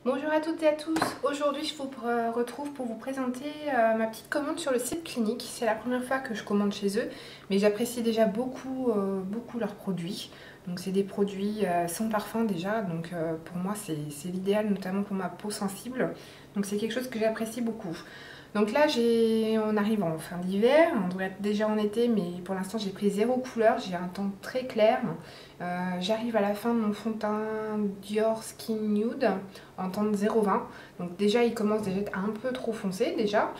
Bonjour à toutes et à tous, aujourd'hui je vous retrouve pour vous présenter ma petite commande sur le site Clinique. C'est la première fois que je commande chez eux, mais j'apprécie déjà beaucoup leurs produits. Donc c'est des produits sans parfum déjà, donc pour moi c'est l'idéal, notamment pour ma peau sensible. Donc c'est quelque chose que j'apprécie beaucoup. Donc là on arrive en fin d'hiver, on devrait être déjà en été, mais pour l'instant j'ai pris zéro couleur, j'ai un teint très clair. J'arrive à la fin de mon fond de teint Dior Skin Nude en teinte 0,20. Donc déjà il commence déjà à être un peu trop foncé déjà.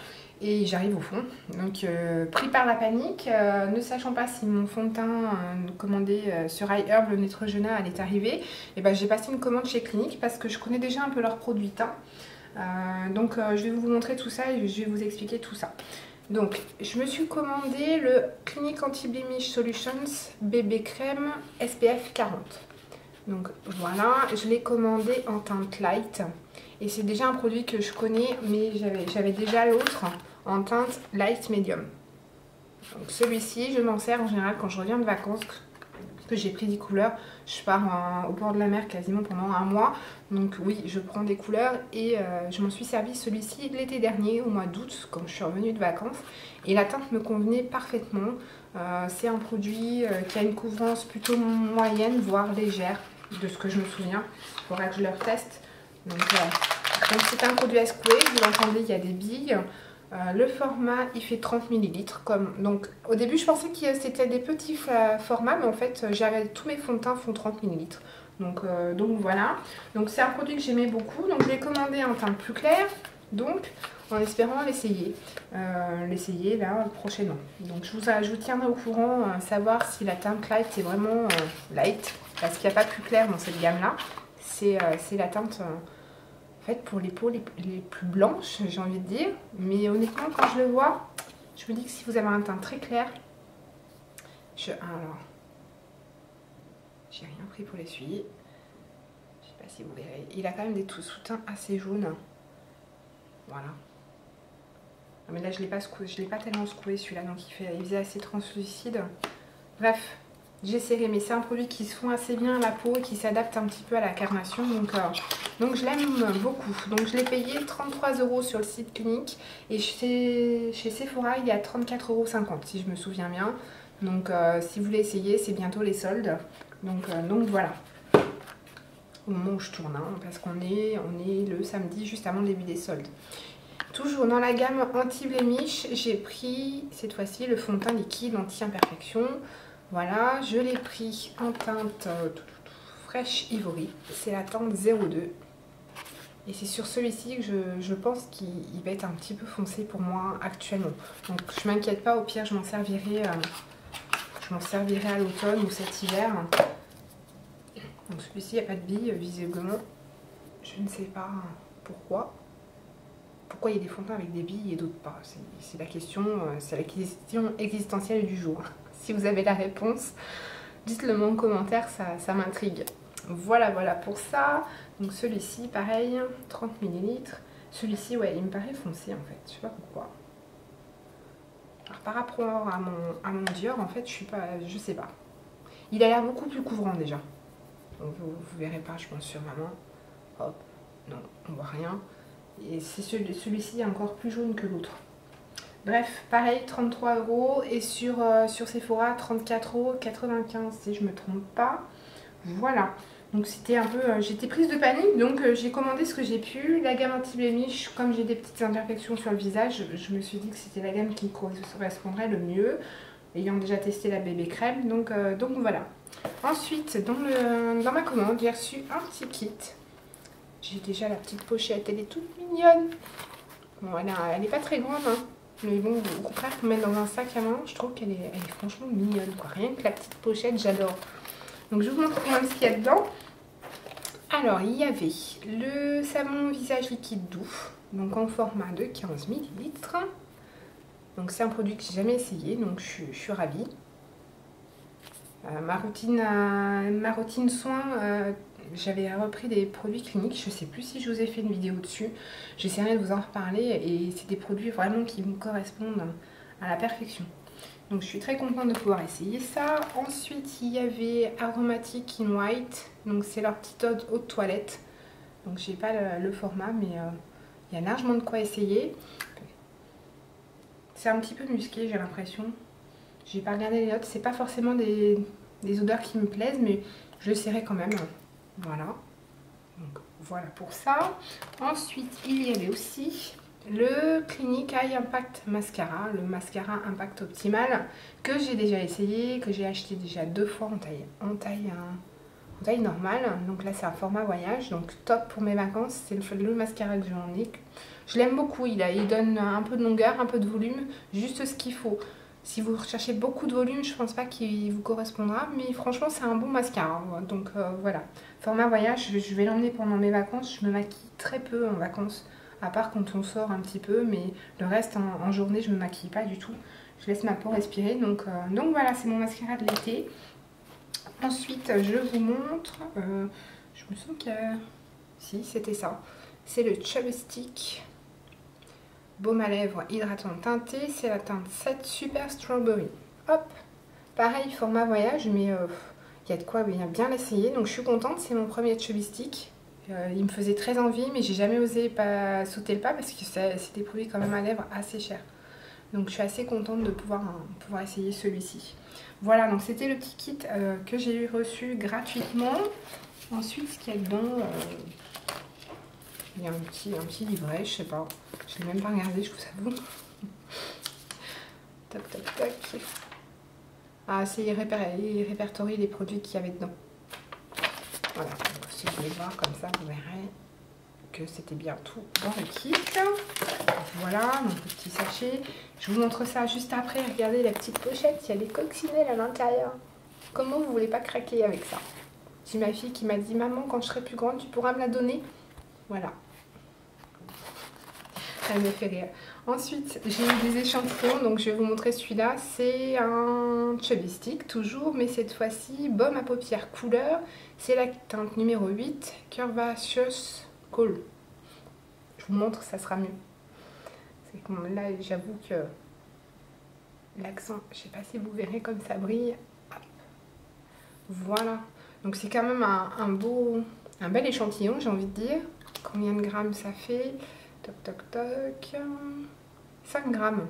Et j'arrive au fond. Donc pris par la panique, ne sachant pas si mon fond de teint commandé sur iHerb, le Neutrogena, allait arriver, et ben, j'ai passé une commande chez Clinique parce que je connais déjà un peu leurs produits teint. Donc je vais vous montrer tout ça et je vais vous expliquer tout ça. Donc je me suis commandé le Clinique Anti-Blemish Solutions Bébé Crème SPF 40. Donc voilà, je l'ai commandé en teinte light. Et c'est déjà un produit que je connais, mais j'avais déjà l'autre en teinte light medium. Donc celui-ci, je m'en sers en général quand je reviens de vacances, que j'ai pris des couleurs. Je pars au bord de la mer quasiment pendant un mois. Donc oui, je prends des couleurs et je m'en suis servi celui-ci l'été dernier, au mois d'août, quand je suis revenue de vacances. Et la teinte me convenait parfaitement. C'est un produit qui a une couvrance plutôt moyenne, voire légère, de ce que je me souviens. Il faudra que je le reteste. Donc c'est un produit à secouer, vous l'entendez, il y a des billes. Le format, il fait 30 ml. Donc au début, je pensais que c'était des petits formats, mais en fait, tous mes fonds de teint font 30 ml. Donc voilà. Donc c'est un produit que j'aimais beaucoup. Donc je l'ai commandé en teinte plus claire, donc en espérant l'essayer. L'essayer là prochainement. Donc je vous tiendrai au courant, savoir si la teinte light est vraiment light, parce qu'il n'y a pas plus clair dans cette gamme-là. C'est la teinte... En fait, pour les peaux les plus blanches, j'ai envie de dire. Mais honnêtement, quand je le vois, je me dis que si vous avez un teint très clair... Alors, j'ai rien pris pour l'essuyer. Je sais pas si vous verrez. Il a quand même des sous-teints assez jaunes. Voilà. Non, mais là, je l'ai pas tellement secoué celui-là, donc il faisait assez translucide. Bref, j'ai serré, mais c'est un produit qui se fond assez bien à la peau et qui s'adapte un petit peu à la carnation. Donc je l'aime beaucoup. Donc je l'ai payé 33 € sur le site Clinique. Et chez Sephora, il y a 34,50 € si je me souviens bien. Donc si vous voulez essayer, c'est bientôt les soldes. Donc voilà. Au moment où je tourne, hein, parce qu'on est le samedi juste avant le début des soldes. Toujours dans la gamme anti-blemish, j'ai pris cette fois-ci le fond de teint liquide anti-imperfection. Voilà, je l'ai pris en teinte fraîche ivory. C'est la teinte 02. Et c'est sur celui-ci que je pense qu'il va être un petit peu foncé pour moi actuellement. Donc je m'inquiète pas, au pire je m'en servirai à l'automne ou cet hiver. Donc celui-ci, il n'y a pas de billes, visiblement. Je ne sais pas pourquoi. Pourquoi il y a des fonds de teint avec des billes et d'autres pas? C'est la question existentielle du jour. Si vous avez la réponse, dites-le moi en commentaire, ça m'intrigue. Voilà pour ça. Donc celui-ci, pareil, 30 ml. Celui-ci, ouais, il me paraît foncé en fait. Je sais pas pourquoi. Alors par rapport à mon Dior, en fait, je sais pas. Il a l'air beaucoup plus couvrant déjà. Donc vous verrez pas, je pense, sur ma main. Hop, non, on voit rien. Et c'est celui-ci encore plus jaune que l'autre. Bref, pareil, 33 € et sur Sephora, 34,95 € si je me trompe pas. Voilà. Donc c'était un peu... j'étais prise de panique, donc j'ai commandé ce que j'ai pu. La gamme anti-blemish, comme j'ai des petites imperfections sur le visage, je me suis dit que c'était la gamme qui me correspondrait le mieux, ayant déjà testé la bébé crème. Donc voilà. Ensuite, dans ma commande, j'ai reçu un petit kit. J'ai déjà la petite pochette, elle est toute mignonne. Bon, elle n'est pas très grande, hein. Mais bon, au contraire, pour mettre dans un sac à main, je trouve qu'elle est franchement mignonne, quoi. Rien que la petite pochette, j'adore. Donc je vous montre quand même ce qu'il y a dedans. Alors, il y avait le savon visage liquide doux, donc en format de 15 ml. Donc c'est un produit que j'ai jamais essayé, donc je suis ravie. Ma routine soins, j'avais repris des produits Cliniques, je ne sais plus si je vous ai fait une vidéo dessus, j'essaierai de vous en reparler et c'est des produits vraiment qui me correspondent à la perfection. Donc je suis très contente de pouvoir essayer ça. Ensuite il y avait Aromatic in White, donc c'est leur petite eau de toilette. Donc j'ai pas le format, mais il y a largement de quoi essayer. C'est un petit peu musqué, j'ai l'impression. J'ai pas regardé les notes, c'est pas forcément des odeurs qui me plaisent, mais je le serrai quand même. Voilà. Donc voilà pour ça. Ensuite, il y avait aussi le Clinique Eye Impact Mascara, le mascara Impact Optimal, que j'ai déjà essayé, que j'ai acheté déjà 2 fois en taille normale. Donc là c'est un format voyage, donc top pour mes vacances. C'est le mascara que j'en ai. Je l'aime beaucoup, il donne un peu de longueur, un peu de volume, juste ce qu'il faut. Si vous recherchez beaucoup de volume, je pense pas qu'il vous correspondra, mais franchement c'est un bon mascara. Donc voilà, format voyage, je vais l'emmener pendant mes vacances. Je me maquille très peu en vacances, à part quand on sort un petit peu, mais le reste en journée je me maquille pas du tout. Je laisse ma peau respirer, donc voilà, c'est mon mascara de l'été. Ensuite je vous montre, je me sens que si c'était ça, c'est le Chubby Stick Baume à lèvres hydratant teinté, c'est la teinte 7 Super Strawberry. Hop, pareil format voyage, mais il y a de quoi bien l'essayer, donc je suis contente, c'est mon premier Chubby Stick. Il me faisait très envie, mais j'ai jamais osé sauter le pas parce que c'est des produits quand même à lèvres assez chers. Donc je suis assez contente de pouvoir essayer celui-ci. Voilà, donc c'était le petit kit que j'ai eu reçu gratuitement. Ensuite, ce qu'il y a dedans, il y a un petit livret, je sais pas. Je l'ai même pas regardé, je vous avoue. Tac, tac, tac. Ah, c'est il répertorie les produits qu'il y avait dedans. Voilà, donc, si vous voulez voir comme ça, vous verrez que c'était bien tout dans le kit. Voilà, donc le petit sachet. Je vous montre ça juste après. Regardez la petite pochette, il y a des coccinelles à l'intérieur. Comment vous voulez pas craquer avec ça? C'est ma fille qui m'a dit, maman, quand je serai plus grande, tu pourras me la donner. Voilà. Elle me fait rire. Ensuite, j'ai eu des échantillons, donc je vais vous montrer celui-là. C'est un Chubby Stick, toujours, mais cette fois-ci, baume à paupières couleur. C'est la teinte numéro 8, Curvaceous Kohl. Je vous montre, ça sera mieux. C'est comme là, j'avoue que l'accent, je sais pas si vous verrez comme ça brille. Hop. Voilà. Donc c'est quand même un bel échantillon, j'ai envie de dire. Combien de grammes ça fait? Toc toc toc. 5 grammes.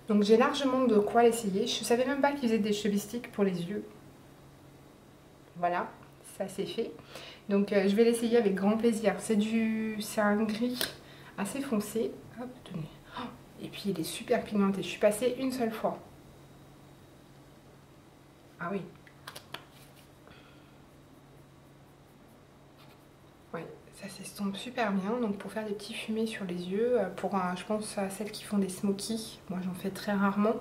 Donc j'ai largement de quoi l'essayer. Je savais même pas qu'ils faisaient des Chubby Sticks pour les yeux. Voilà, ça c'est fait. Donc je vais l'essayer avec grand plaisir. C'est un gris assez foncé. Hop, tenez. Oh, et puis il est super pigmenté. Je suis passée une seule fois. Ah oui. Ouais, ça s'estompe super bien. Donc pour faire des petits fumés sur les yeux, je pense à celles qui font des smokies. Moi j'en fais très rarement.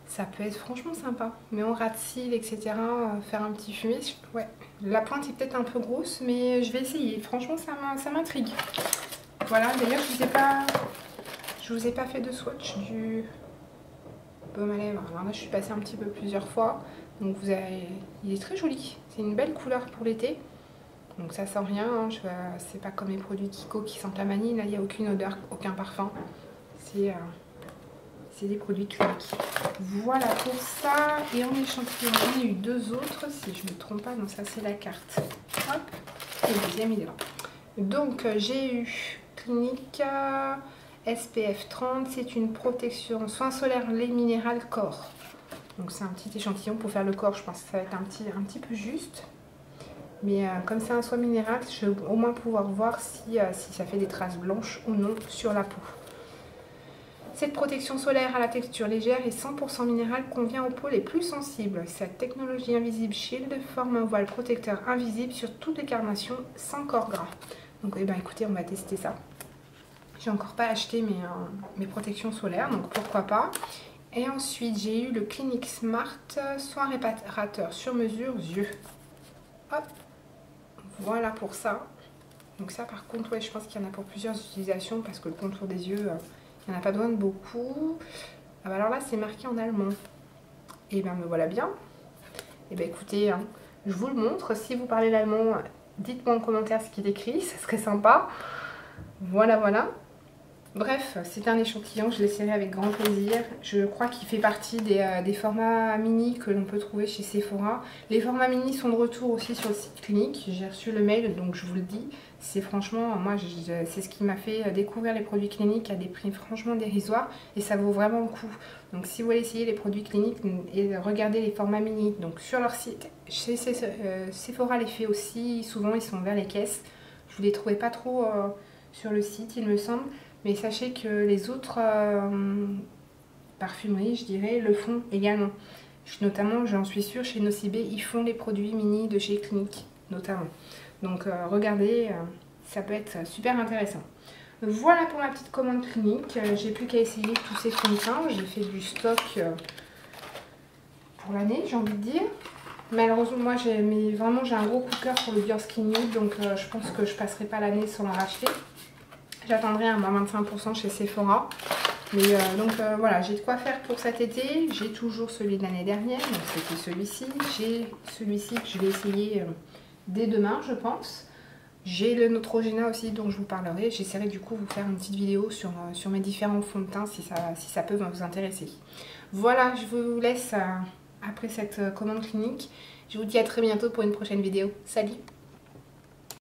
Ça peut être franchement sympa. Mais en ras de cils, etc. Faire un petit fumé. Ouais. La pointe est peut-être un peu grosse, mais je vais essayer. Franchement, ça m'intrigue. Voilà, d'ailleurs, je vous ai pas fait de swatch du baume à lèvres. Alors là, je suis passée un petit peu plusieurs fois. Donc il est très joli. C'est une belle couleur pour l'été. Donc ça sent rien. Hein. C'est pas comme les produits Kiko qui sentent la vanille. Là, il n'y a aucune odeur, aucun parfum. C'est des produits cliniques. Voilà pour ça. Et en échantillon, j'en ai eu 2 autres. Si je ne me trompe pas, non, ça c'est la carte. Hop. Et le deuxième, il est là. Donc j'ai eu Clinique SPF 30. C'est une protection soin solaire lait minéral corps. Donc c'est un petit échantillon pour faire le corps. Je pense que ça va être un petit peu juste. Mais comme c'est un soin minéral, je vais au moins pouvoir voir si ça fait des traces blanches ou non sur la peau. Cette protection solaire à la texture légère et 100% minérale convient aux peaux les plus sensibles. Cette technologie Invisible Shield forme un voile protecteur invisible sur toute les carnations sans corps gras. Donc eh ben, écoutez, on va tester ça. J'ai encore pas acheté mes protections solaires, donc pourquoi pas. Et ensuite, j'ai eu le Clinique Smart soin réparateur sur mesure yeux. Hop, voilà pour ça. Donc ça par contre, ouais, je pense qu'il y en a pour plusieurs utilisations parce que le contour des yeux... il n'y en a pas besoin de beaucoup. Ah bah alors là, c'est marqué en allemand. Et bien, me voilà bien. Et bien, écoutez, hein, je vous le montre. Si vous parlez l'allemand, dites-moi en commentaire ce qu'il écrit. Ça serait sympa. Voilà, voilà. Bref, c'est un échantillon, je l'essaierai avec grand plaisir. Je crois qu'il fait partie des formats mini que l'on peut trouver chez Sephora. Les formats mini sont de retour aussi sur le site Clinique. J'ai reçu le mail, donc je vous le dis. C'est franchement, moi, c'est ce qui m'a fait découvrir les produits Clinique à des prix franchement dérisoires. Et ça vaut vraiment le coup. Donc si vous voulez essayer les produits Clinique, et regardez les formats mini. Donc sur leur site, chez Sephora les fait aussi. Souvent, ils sont vers les caisses. Je ne les trouvais pas trop sur le site, il me semble. Mais sachez que les autres parfumeries, je dirais, le font également. Notamment, j'en suis sûre, chez Nocibé, ils font les produits mini de chez Clinique, notamment. Donc regardez, ça peut être super intéressant. Voilà pour ma petite commande Clinique. J'ai plus qu'à essayer tous ces fonds de teint. J'ai fait du stock pour l'année, j'ai envie de dire. Malheureusement, moi, j'ai un gros coup de cœur pour le Dior Skin Nude, donc je pense que je passerai pas l'année sans en racheter. J'attendrai un moins 25% chez Sephora. Mais voilà, j'ai de quoi faire pour cet été. J'ai toujours celui de l'année dernière, donc c'était celui-ci. J'ai celui-ci que je vais essayer dès demain, je pense. J'ai le Neutrogena aussi dont je vous parlerai. J'essaierai du coup de vous faire une petite vidéo sur mes différents fonds de teint si ça peut vous intéresser. Voilà, je vous laisse après cette commande Clinique. Je vous dis à très bientôt pour une prochaine vidéo. Salut!